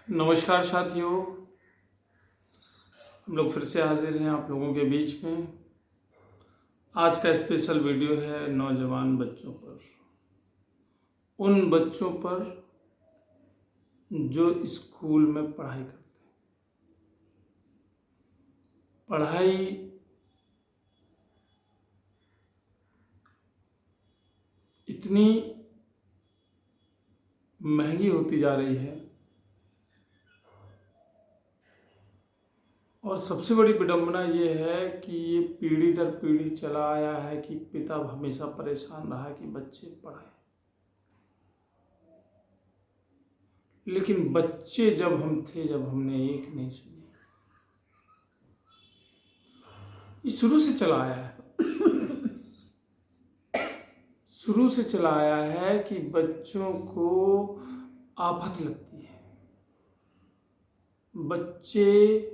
नमस्कार साथियों, हम लोग फिर से हाजिर हैं आप लोगों के बीच में। आज का स्पेशल वीडियो है नौजवान बच्चों पर, उन बच्चों पर जो स्कूल में पढ़ाई करते हैं। पढ़ाई इतनी महंगी होती जा रही है और सबसे बड़ी विडंबना ये है कि ये पीढ़ी दर पीढ़ी चला आया है कि पिता हमेशा परेशान रहा कि बच्चे पढ़ाएं, लेकिन बच्चे जब हमने एक नहीं सुनी। ये शुरू से चला आया है शुरू से चला आया है कि बच्चों को आफत लगती है। बच्चे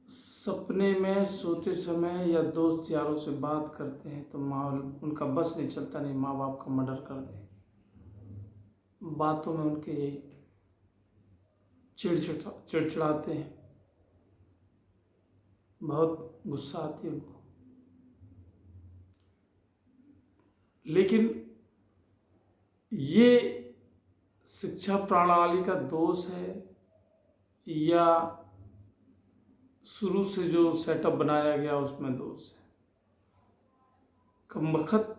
सपने में सोते समय या दोस्त यारों से बात करते हैं तो माँ उनका बस नहीं चलता, नहीं माँ बाप का मर्डर कर दे। बातों में उनके यही चिड़चिड़ाते हैं, बहुत गुस्सा आती है उनको। लेकिन ये शिक्षा प्रणाली का दोष है या शुरू से जो सेटअप बनाया गया उसमें दोष है। कमबख्त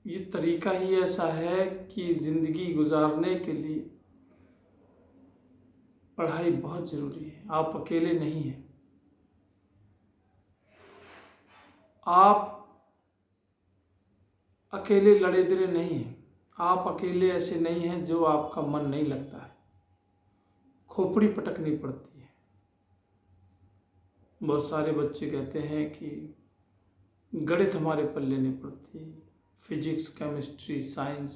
ये तरीका ही ऐसा है कि ज़िंदगी गुजारने के लिए पढ़ाई बहुत ज़रूरी है। आप अकेले नहीं हैं, आप अकेले लड़े दिरे नहीं हैं, आप अकेले ऐसे नहीं हैं जो आपका मन नहीं लगता है, खोपड़ी पटकनी पड़ती है। बहुत सारे बच्चे कहते हैं कि गणित हमारे पल्ले नहीं पड़ती, फिजिक्स केमिस्ट्री साइंस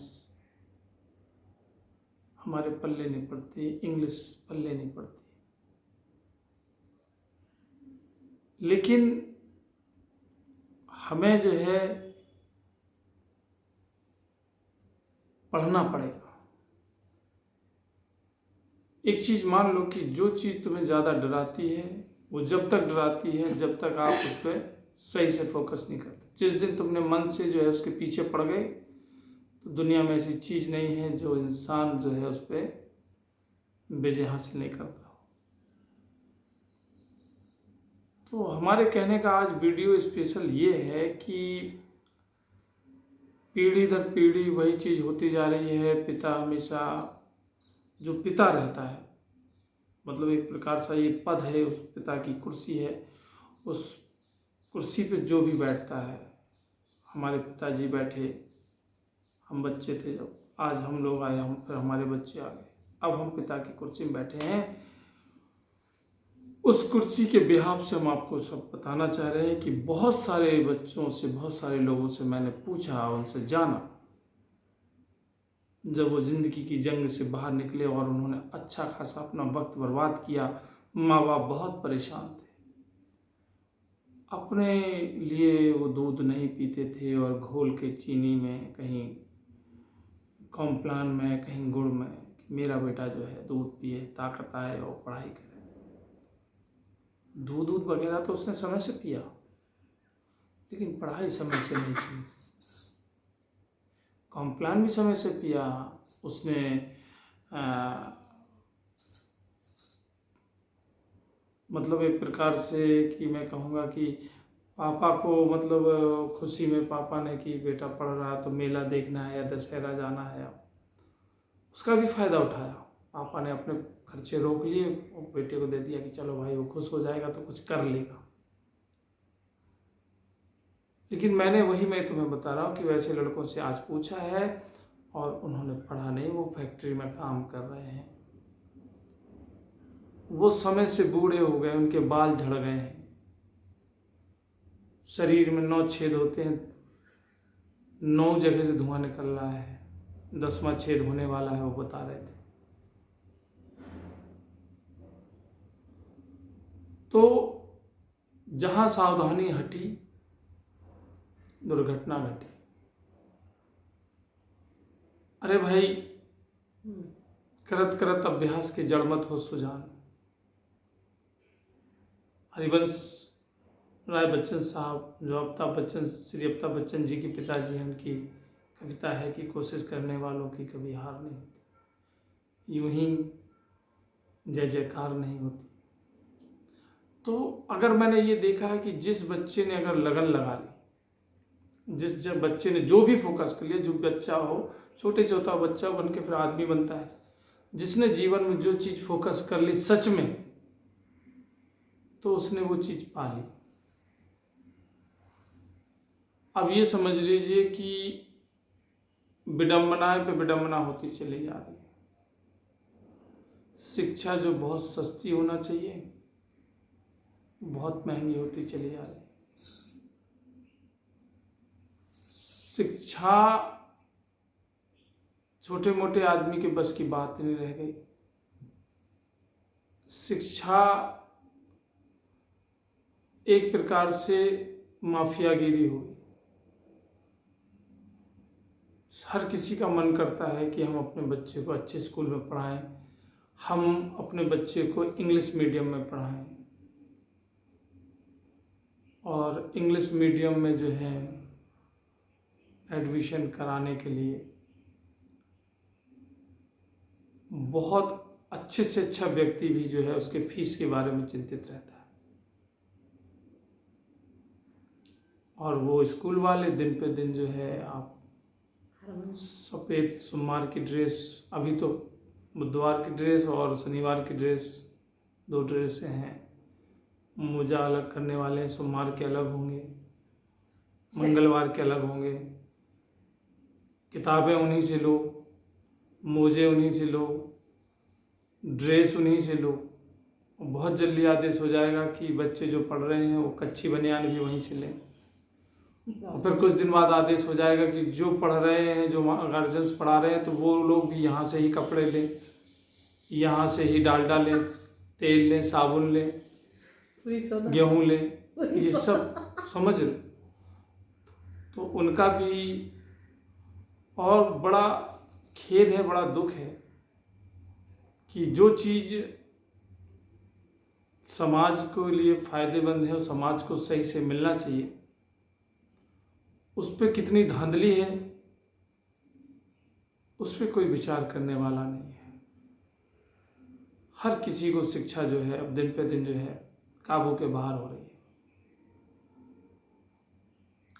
हमारे पल्ले नहीं पड़ती, इंग्लिश पल्ले नहीं पड़ती। लेकिन हमें जो है पढ़ना पड़ेगा। एक चीज़ मान लो कि जो चीज़ तुम्हें ज़्यादा डराती है वो जब तक डराती है जब तक आप उस पर सही से फोकस नहीं करते। जिस दिन तुमने मन से जो है उसके पीछे पड़ गए तो दुनिया में ऐसी चीज़ नहीं है जो इंसान जो है उस पर विजय हासिल नहीं करता। तो हमारे कहने का आज वीडियो स्पेशल ये है कि पीढ़ी दर पीढ़ी वही चीज़ होती जा रही है। पिता हमेशा जो पिता रहता है, मतलब एक प्रकार से ये पद है, उस पिता की कुर्सी है, उस कुर्सी पे जो भी बैठता है, हमारे पिताजी बैठे, हम बच्चे थे जब, आज हम लोग आए, हम फिर हमारे बच्चे आ गए, अब हम पिता की कुर्सी में बैठे हैं। उस कुर्सी के बिहाफ से हम आपको सब बताना चाह रहे हैं कि बहुत सारे बच्चों से, बहुत सारे लोगों से मैंने पूछा, उनसे जाना, जब वो ज़िंदगी की जंग से बाहर निकले और उन्होंने अच्छा खासा अपना वक्त बर्बाद किया, माँ बाप बहुत परेशान थे, अपने लिए वो दूध नहीं पीते थे और घोल के चीनी में, कहीं कॉम्प्लान में, कहीं गुड़ में, मेरा बेटा जो है दूध पिए, ताकत आए और पढ़ाई करे। दूध वगैरह तो उसने समय से पिया, लेकिन पढ़ाई समय से नहीं की। कॉम्प्लान भी समय से पिया उसने, मतलब एक प्रकार से कि मैं कहूँगा कि पापा को, मतलब खुशी में पापा ने कि बेटा पढ़ रहा है तो मेला देखना है या दशहरा जाना है, उसका भी फ़ायदा उठाया। पापा ने अपने खर्चे रोक लिए और बेटे को दे दिया कि चलो भाई वो खुश हो जाएगा तो कुछ कर लेगा। लेकिन मैं तुम्हें बता रहा हूँ कि वैसे लड़कों से आज पूछा है और उन्होंने पढ़ा नहीं, वो फैक्ट्री में काम कर रहे हैं, वो समय से बूढ़े हो गए, उनके बाल झड़ गए हैं, शरीर में 9 छेद होते हैं, 9 जगह से धुआं निकल रहा है, 10वां छेद होने वाला है, वो बता रहे थे। तो जहां सावधानी हटी दुर्घटना घटी। अरे भाई, करत करत अभ्यास की जड़ मत हो सुजान, हरिवंश राय बच्चन साहब, जो अमिताभ बच्चन, श्री अमिताभ बच्चन जी के पिताजी हैं, उनकी कविता है कि कोशिश करने वालों की कभी हार नहीं होती, यूं ही जय जयकार नहीं होती। तो अगर मैंने ये देखा है कि जिस बच्चे ने अगर लगन लगा ली, जिस बच्चे ने जो भी फोकस कर लिया, जो बच्चा हो, छोटे छोटा बच्चा बन के फिर आदमी बनता है, जिसने जीवन में जो चीज़ फोकस कर ली सच में, तो उसने वो चीज़ पा ली। अब ये समझ लीजिए कि विडंबनाएं पे विडंबना होती चली जा रही है। शिक्षा जो बहुत सस्ती होना चाहिए, बहुत महंगी होती चली जा रही है। शिक्षा छोटे मोटे आदमी के बस की बात नहीं रह गई। शिक्षा एक प्रकार से माफियागिरी हो गई। हर किसी का मन करता है कि हम अपने बच्चे को अच्छे स्कूल में पढ़ाएं, हम अपने बच्चे को इंग्लिश मीडियम में पढ़ाएं, और इंग्लिश मीडियम में जो है एडमिशन कराने के लिए बहुत अच्छे से अच्छा व्यक्ति भी जो है उसके फीस के बारे में चिंतित रहता है। और वो स्कूल वाले दिन पे दिन जो है आप सफ़ेद सोमवार की ड्रेस, अभी तो बुधवार की ड्रेस और शनिवार की ड्रेस, 2 ड्रेसें हैं, मोजा अलग करने वाले हैं, सोमवार के अलग होंगे, मंगलवार के अलग होंगे, किताबें उन्हीं से लो, मोजे उन्हीं से लो, ड्रेस उन्हीं से लो। बहुत जल्दी आदेश हो जाएगा कि बच्चे जो पढ़ रहे हैं वो कच्ची बनियान भी वहीं से लें। और फिर कुछ दिन बाद आदेश हो जाएगा कि जो पढ़ रहे हैं, जो गार्जियंस पढ़ा रहे हैं, तो वो लोग भी यहाँ से ही कपड़े लें, यहाँ से ही डालडा लें, तेल लें, साबुन लें, गेहूँ लें, ये सब समझ लो। तो उनका भी और बड़ा खेद है, बड़ा दुख है कि जो चीज़ समाज के लिए फायदेमंद है और समाज को सही से मिलना चाहिए, उस पर कितनी धांधली है, उस पर कोई विचार करने वाला नहीं है। हर किसी को शिक्षा जो है अब दिन पे दिन जो है काबू के बाहर हो रही है।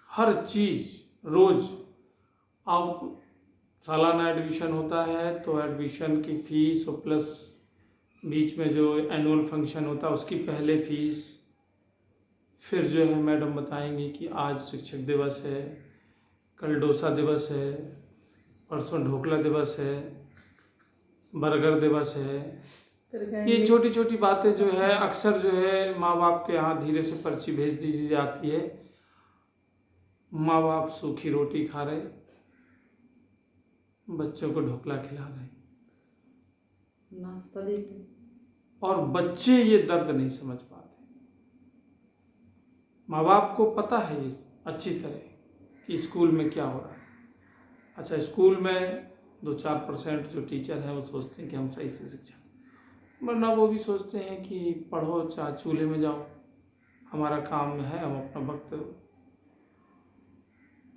हर चीज रोज, अब सालाना एडमिशन होता है तो एडमिशन की फीस और प्लस बीच में जो एनुअल फंक्शन होता है उसकी पहले फीस, फिर जो है मैडम बताएंगी कि आज शिक्षक दिवस है, कल डोसा दिवस है, परसों ढोकला दिवस है, बर्गर दिवस है। ये छोटी छोटी बातें जो है अक्सर जो है माँ बाप के यहाँ धीरे से पर्ची भेज दी जाती है। माँ बाप सूखी रोटी खा रहे, बच्चों को ढोकला खिला रहे, नाश्ता देते, और बच्चे ये दर्द नहीं समझ पाते। माँ बाप को पता है ये अच्छी तरह कि स्कूल में क्या हो रहा है। अच्छा, स्कूल में 2-4% जो टीचर हैं वो सोचते हैं कि हम सही से शिक्षा, वरना वो भी सोचते हैं कि पढ़ो चाहे चूल्हे में जाओ, हमारा काम है, हम अपना वक्त,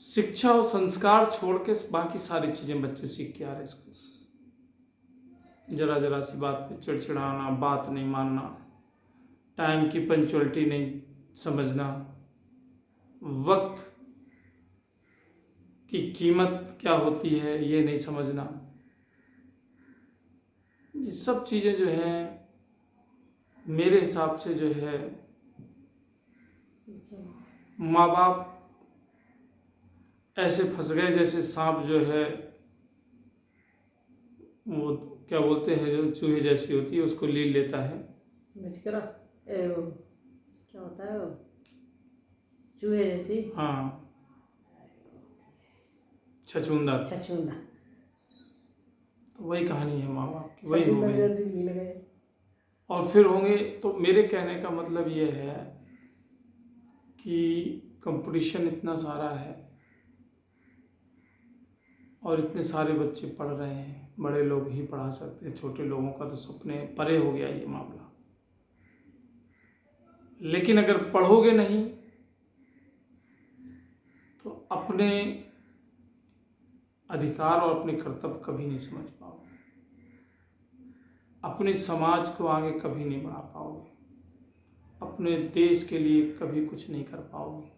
शिक्षा और संस्कार छोड़ के बाकी सारी चीज़ें बच्चे सीख के आ रहे हैं स्कूल से। जरा जरा सी बात पे चिड़चिड़ाना, बात नहीं मानना, टाइम की पंक्चुअलिटी नहीं समझना, वक्त की कीमत क्या होती है ये नहीं समझना, ये सब चीज़ें जो हैं मेरे हिसाब से जो है माँ बाप ऐसे फंस गए जैसे सांप जो है वो क्या बोलते हैं जो चूहे जैसी होती है उसको लील लेता है, मछकरा क्या होता है वो, चूहे जैसी, हाँ, छछूंदा। तो वही कहानी है माँ बाप की, वही हो गई। और फिर होंगे, तो मेरे कहने का मतलब ये है कि कंपटीशन इतना सारा है और इतने सारे बच्चे पढ़ रहे हैं, बड़े लोग ही पढ़ा सकते हैं, छोटे लोगों का तो सपने परे हो गया ये मामला। लेकिन अगर पढ़ोगे नहीं तो अपने अधिकार और अपने कर्तव्य कभी नहीं समझ पाओगे, अपने समाज को आगे कभी नहीं बढ़ा पाओगे, अपने देश के लिए कभी कुछ नहीं कर पाओगे,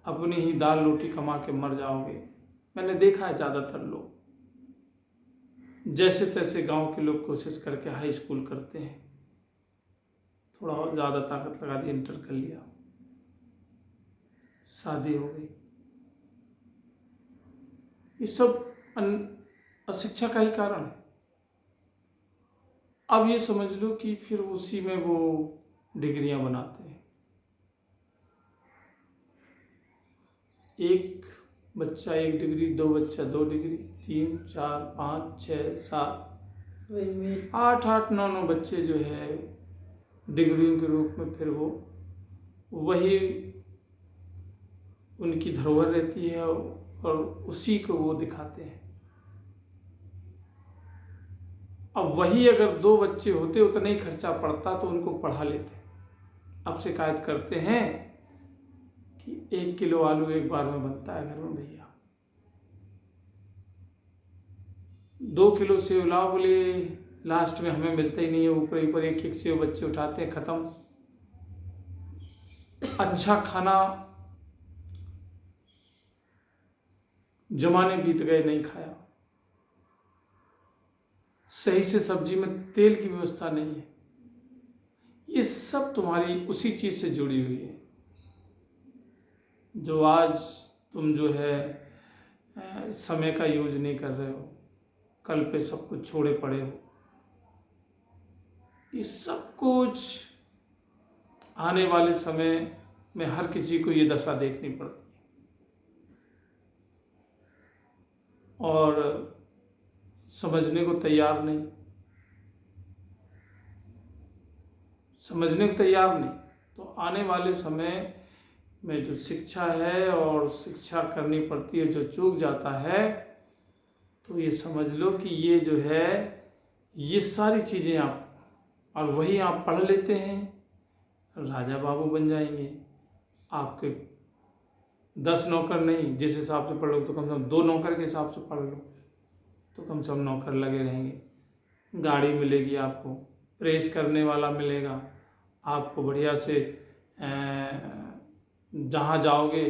अपनी ही दाल रोटी कमा के मर जाओगे। मैंने देखा है ज़्यादातर लोग जैसे तैसे गांव के लोग कोशिश करके हाई स्कूल करते हैं, थोड़ा और ज़्यादा ताकत लगा दी, इंटर कर लिया, शादी हो गई। ये सब अशिक्षा का ही कारण है। अब ये समझ लो कि फिर उसी में वो डिग्रियां बनाते हैं। एक बच्चा 1 डिग्री, 2 बच्चा 2 डिग्री, 3 4 5 6 7 8 8 9 9 बच्चे जो है डिग्रियों के रूप में फिर वो वही उनकी धरोहर रहती है और उसी को वो दिखाते हैं। अब वही अगर 2 बच्चे होते उतना ही खर्चा पड़ता तो उनको पढ़ा लेते। अब शिकायत करते हैं कि 1 किलो आलू एक बार में बनता है घर में भैया, 2 किलो सेव लाओ, बोले लास्ट में हमें मिलता ही नहीं है, ऊपर ऊपर एक एक सेव बच्चे उठाते हैं, खत्म। अच्छा खाना जमाने बीत गए, नहीं खाया। सही से सब्जी में तेल की व्यवस्था नहीं है। ये सब तुम्हारी उसी चीज से जुड़ी हुई है जो आज तुम जो है समय का यूज नहीं कर रहे हो, कल पे सब कुछ छोड़े पड़े हो। ये सब कुछ आने वाले समय में हर किसी को ये दशा देखनी पड़ती है। और समझने को तैयार नहीं, समझने को तैयार नहीं। तो आने वाले समय में जो शिक्षा है और शिक्षा करनी पड़ती है, जो चूक जाता है, तो ये समझ लो कि ये जो है ये सारी चीज़ें आप और वही आप पढ़ लेते हैं, राजा बाबू बन जाएंगे। आपके 10 नौकर नहीं, जिस हिसाब से पढ़ लो तो कम से कम 2 नौकर के हिसाब से पढ़ लो तो कम से कम नौकर लगे रहेंगे। गाड़ी मिलेगी आपको, प्रेस करने वाला मिलेगा आपको, बढ़िया से जहाँ जाओगे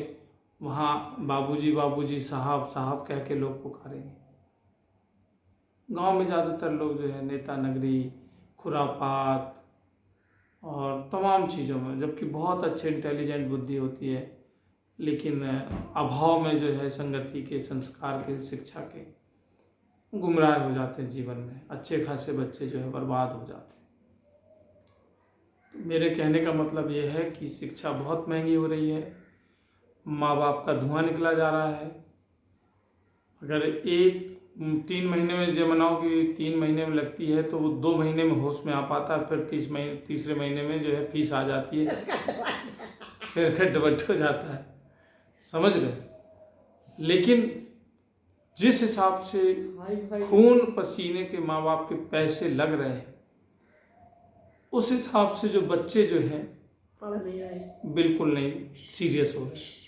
वहाँ बाबूजी बाबूजी साहब साहब कह के लोग पुकारेंगे। गांव में ज़्यादातर लोग जो है नेता नगरी, खुरापात और तमाम चीज़ों में, जबकि बहुत अच्छे इंटेलिजेंट बुद्धि होती है, लेकिन अभाव में जो है संगति के, संस्कार के, शिक्षा के, गुमराह हो जाते हैं जीवन में। अच्छे खासे बच्चे जो है बर्बाद हो जाते हैं। तो मेरे कहने का मतलब ये है कि शिक्षा बहुत महंगी हो रही है, माँ बाप का धुआं निकला जा रहा है। अगर 3 महीने में जो मनाओ कि 3 महीने में लगती है तो वो 2 महीने में होश में आ पाता है, फिर तीसरे महीने में जो है फीस आ जाती है, फिर खड्ड हो जाता है, समझ रहे। लेकिन जिस हिसाब से खून पसीने के माँ बाप के पैसे लग रहे हैं, उस हिसाब से जो बच्चे जो हैं पढ़ नहीं रहे, बिल्कुल नहीं सीरियस हो रहे।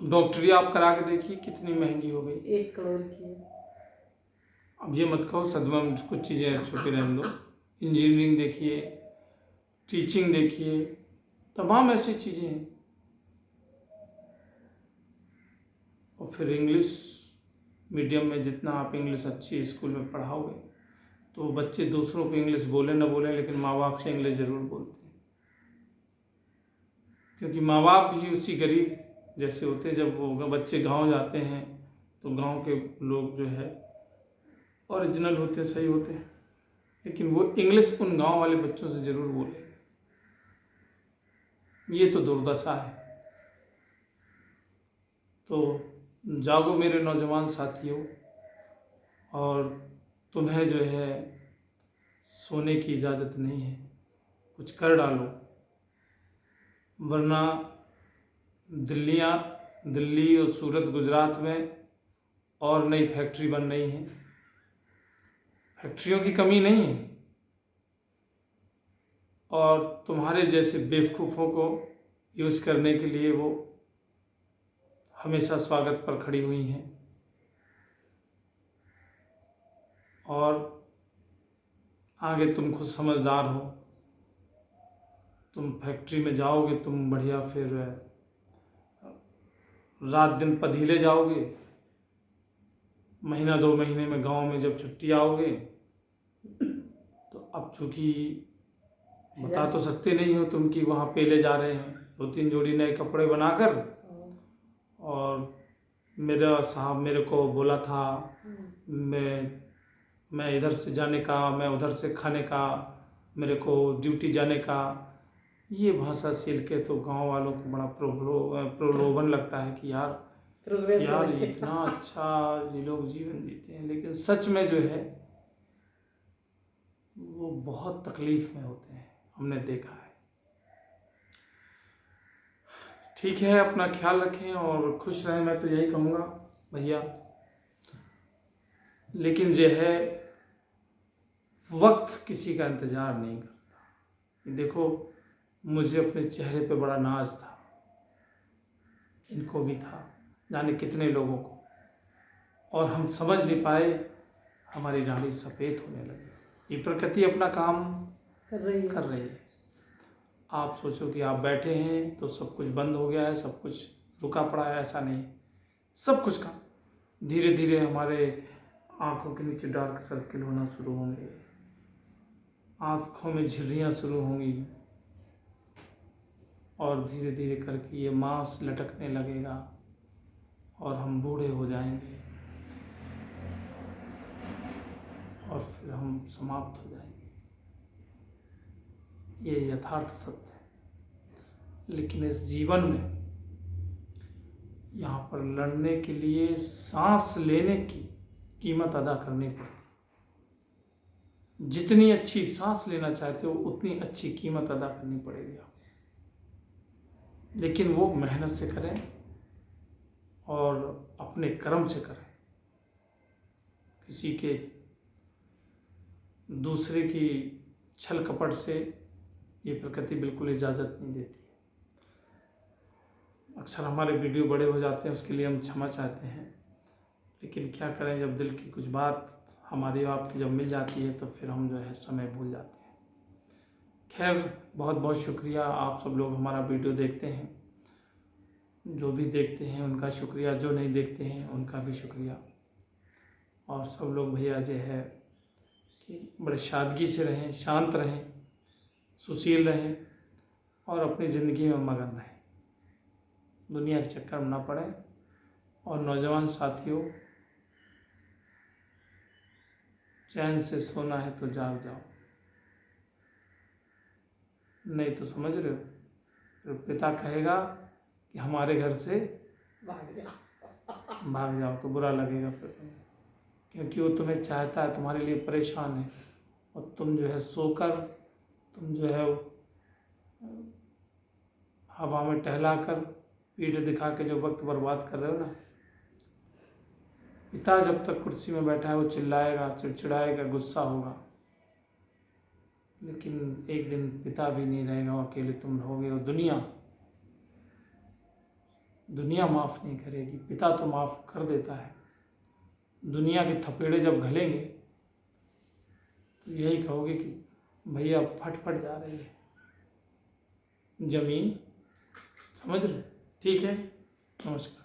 डॉक्टरी आप करा के देखिए कितनी महंगी हो गई, 1 करोड़ की है। अब ये मत कहो सदमा में कुछ चीज़ें छोटी रहने दो। इंजीनियरिंग देखिए, टीचिंग देखिए, तमाम ऐसी चीज़ें हैं। और फिर इंग्लिश मीडियम में जितना आप इंग्लिश अच्छी स्कूल में पढ़ाओगे तो बच्चे दूसरों को इंग्लिश बोले न बोले, लेकिन माँ बाप से इंग्लिश ज़रूर बोलते हैं, क्योंकि माँ बाप भी उसी गरीब जैसे होते हैं। जब वो बच्चे गांव जाते हैं तो गांव के लोग जो है ओरिजिनल होते हैं, सही होते हैं, लेकिन वो इंग्लिश उन गांव वाले बच्चों से ज़रूर बोलेंगे। ये तो दुर्दशा है। तो जागो मेरे नौजवान साथियों, और तुम्हें जो है सोने की इजाज़त नहीं है, कुछ कर डालो, वरना दिल्ली और सूरत गुजरात में और नई फैक्ट्री बन रही हैं। फैक्ट्रियों की कमी नहीं है, और तुम्हारे जैसे बेवकूफ़ों को यूज करने के लिए वो हमेशा स्वागत पर खड़ी हुई हैं। और आगे तुम खुद समझदार हो, तुम फैक्ट्री में जाओगे, तुम बढ़िया फिर रात दिन पधीले जाओगे। महीना 2 महीने में गांव में जब छुट्टी आओगे तो अब चूँकि बता तो सकते नहीं हो तुम कि वहाँ पे ले जा रहे हैं 2-3 जोड़ी नए कपड़े बनाकर। और मेरा साहब मेरे को बोला था मैं इधर से जाने का, मैं उधर से खाने का, मेरे को ड्यूटी जाने का। ये भाषा सील के तो गांव वालों को बड़ा प्रलोभन लगता है कि यार इतना अच्छा ये लोग जीवन जीते हैं, लेकिन सच में जो है वो बहुत तकलीफ में होते हैं, हमने देखा है। ठीक है, अपना ख्याल रखें और खुश रहें, मैं तो यही कहूँगा भैया। लेकिन जो है वक्त किसी का इंतज़ार नहीं करता। देखो मुझे अपने चेहरे पे बड़ा नाज था, इनको भी था, जाने कितने लोगों को, और हम समझ नहीं पाए, हमारी रानी सफ़ेद होने लगी। ये प्रकृति अपना काम कर रही है। आप सोचो कि आप बैठे हैं तो सब कुछ बंद हो गया है, सब कुछ रुका पड़ा है, ऐसा नहीं। सब कुछ का धीरे धीरे हमारे आँखों के नीचे डार्क सर्किल होना शुरू होंगे, आँखों में झुर्रियाँ शुरू होंगी, और धीरे धीरे करके ये मांस लटकने लगेगा और हम बूढ़े हो जाएंगे और फिर हम समाप्त हो जाएंगे। ये यथार्थ सत्य है। लेकिन इस जीवन में यहाँ पर लड़ने के लिए सांस लेने की कीमत अदा करनी पड़ती। जितनी अच्छी सांस लेना चाहते हो उतनी अच्छी कीमत अदा करनी पड़ेगी आपको। लेकिन वो मेहनत से करें और अपने कर्म से करें। किसी के दूसरे की छल कपट से ये प्रकृति बिल्कुल इजाज़त नहीं देती। अक्सर हमारे वीडियो बड़े हो जाते हैं, उसके लिए हम क्षमा चाहते हैं, लेकिन क्या करें, जब दिल की कुछ बात हमारी आपकी जब मिल जाती है तो फिर हम जो है समय भूल जाते हैं। खैर, बहुत बहुत शुक्रिया, आप सब लोग हमारा वीडियो देखते हैं। जो भी देखते हैं उनका शुक्रिया, जो नहीं देखते हैं उनका भी शुक्रिया। और सब लोग भैया जो है कि बड़े सादगी से रहें, शांत रहें, सुशील रहें और अपनी ज़िंदगी में मगन रहें, दुनिया के चक्कर में ना पड़े। और नौजवान साथियों, चैन से सोना है तो जाग जाओ, नहीं तो समझ रहे हो, फिर पिता कहेगा कि हमारे घर से भाग जाओ तो बुरा लगेगा फिर तुम्हें, क्योंकि वो तुम्हें चाहता है, तुम्हारे लिए परेशान है, और तुम जो है सोकर, तुम जो है हवा में टहलाकर, पीठ दिखा के जो वक्त बर्बाद कर रहे हो ना। पिता जब तक कुर्सी में बैठा है वो चिल्लाएगा, चिड़चिड़ाएगा, गुस्सा होगा, लेकिन एक दिन पिता भी नहीं रहेगा, वो अकेले तुम रहोगे। और दुनिया माफ़ नहीं करेगी, पिता तो माफ़ कर देता है। दुनिया के थपेड़े जब घलेंगे तो यही कहोगे कि भैया फट जा रही है ज़मीन, समझ रहे? ठीक है, नमस्कार।